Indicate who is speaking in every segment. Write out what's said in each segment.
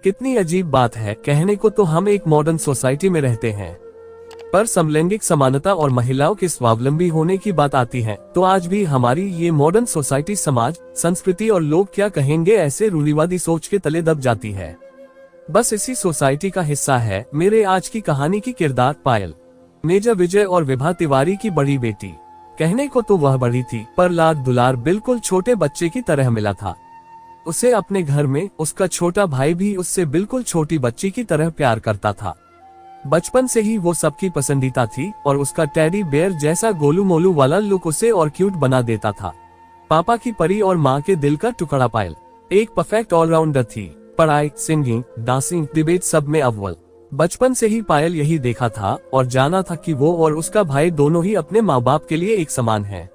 Speaker 1: कितनी अजीब बात है, कहने को तो हम एक मॉडर्न सोसाइटी में रहते हैं, पर समलैंगिक समानता और महिलाओं के स्वावलंबी होने की बात आती है तो आज भी हमारी ये मॉडर्न सोसाइटी समाज, संस्कृति और लोग क्या कहेंगे ऐसे रूढ़िवादी सोच के तले दब जाती है। बस इसी सोसाइटी का हिस्सा है मेरे आज की कहानी की किरदार पायल। मेजर विजय और विभा तिवारी की बड़ी बेटी। कहने को तो वह बड़ी थी, पर लाड दुलार बिल्कुल छोटे बच्चे की तरह मिला था उसे अपने घर में। उसका छोटा भाई भी उससे बिल्कुल छोटी बच्ची की तरह प्यार करता था। बचपन से ही वो सबकी पसंदीदा थी और उसका टेडी बेयर जैसा गोलू मोलू वाला लुक उसे और क्यूट बना देता था। पापा की परी और माँ के दिल का टुकड़ा पायल एक परफेक्ट ऑलराउंडर थी। पढ़ाई, सिंगिंग, डांसिंग, डिबेट सब में अव्वल। बचपन से ही पायल यही देखा था और जाना था कि वो और उसका भाई दोनों ही अपने माँ बाप के लिए एक समान हैं।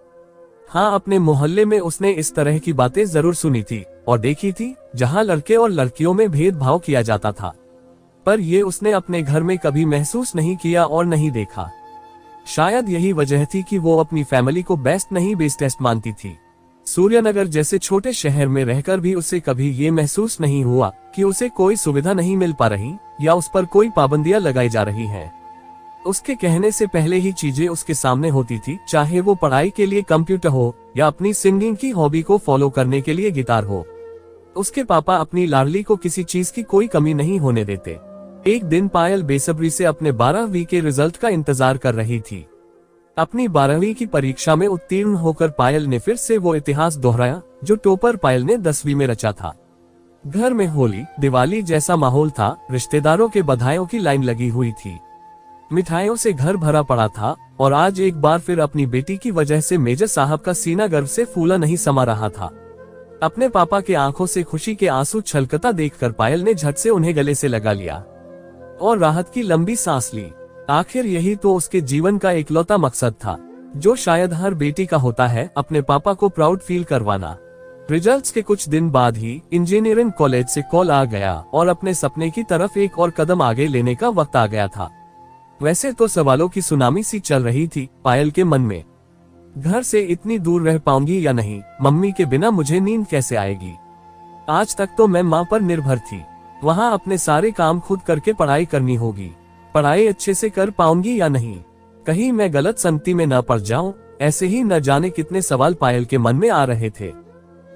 Speaker 1: हाँ, अपने मोहल्ले में उसने इस तरह की बातें जरूर सुनी थी और देखी थी जहाँ लड़के और लड़कियों में भेदभाव किया जाता था, पर ये उसने अपने घर में कभी महसूस नहीं किया और नहीं देखा। शायद यही वजह थी कि वो अपनी फैमिली को बेस्ट नहीं बेस्टेस्ट मानती थी। सूर्यनगर जैसे छोटे शहर में रहकर भी उसे कभी ये महसूस नहीं हुआ कि उसे कोई सुविधा नहीं मिल पा रही या उस पर कोई पाबंदियां लगाई जा रही हैं। उसके कहने से पहले ही चीजें उसके सामने होती थी, चाहे वो पढ़ाई के लिए कंप्यूटर हो या अपनी सिंगिंग की हॉबी को फॉलो करने के लिए गिटार हो। उसके पापा अपनी लाडली को किसी चीज की कोई कमी नहीं होने देते। एक दिन पायल बेसब्री से अपने 12वीं के रिजल्ट का इंतजार कर रही थी। अपनी 12वीं की परीक्षा में उत्तीर्ण होकर पायल ने फिर से वो इतिहास दोहराया जो टॉपर पायल ने 10वीं में रचा था। घर में होली दिवाली जैसा माहौल था, रिश्तेदारों के बधाइयों की लाइन लगी हुई थी, मिठाइयों से घर भरा पड़ा था और आज एक बार फिर अपनी बेटी की वजह से मेजर साहब का सीना गर्व से फूला नहीं समा रहा था। अपने पापा के आंखों से खुशी के आंसू छलकता देखकर पायल ने झट से उन्हें गले से लगा लिया और राहत की लंबी सांस ली। आखिर यही तो उसके जीवन का इकलौता मकसद था जो शायद हर बेटी का होता है, अपने पापा को प्राउड फील करवाना। रिजल्ट्स के कुछ दिन बाद ही इंजीनियरिंग कॉलेज से कॉल आ गया और अपने सपने की तरफ एक और कदम आगे लेने का वक्त आ गया था। वैसे तो सवालों की सुनामी सी चल रही थी पायल के मन में। घर से इतनी दूर रह पाऊंगी या नहीं, मम्मी के बिना मुझे नींद कैसे आएगी। आज तक तो मैं माँ पर निर्भर थी, वहाँ अपने सारे काम खुद करके पढ़ाई करनी होगी। पढ़ाई अच्छे से कर पाऊंगी या नहीं, कहीं मैं गलत संगति में न पड़ जाऊं, ऐसे ही न जाने कितने सवाल पायल के मन में आ रहे थे।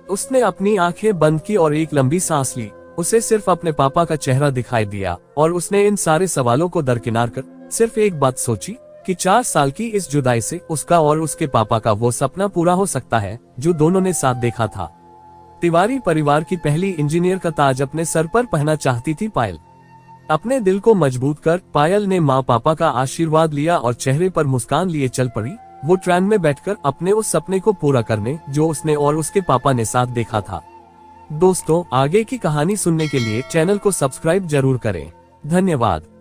Speaker 1: उसने अपनी आंखें बंद की और एक लंबी सांस ली। उसे सिर्फ अपने पापा का चेहरा दिखाई दिया और उसने इन सारे सवालों को दरकिनार कर सिर्फ एक बात सोची कि 4 साल की इस जुदाई से उसका और उसके पापा का वो सपना पूरा हो सकता है जो दोनों ने साथ देखा था। तिवारी परिवार की पहली इंजीनियर का ताज अपने सर पर पहनना चाहती थी पायल। अपने दिल को मजबूत कर पायल ने माँ पापा का आशीर्वाद लिया और चेहरे पर मुस्कान लिए चल पड़ी वो ट्रेन में बैठकर अपने उस सपने को पूरा करने जो उसने और उसके पापा ने साथ देखा था। दोस्तों, आगे की कहानी सुनने के लिए चैनल को सब्सक्राइब जरूर करें। धन्यवाद।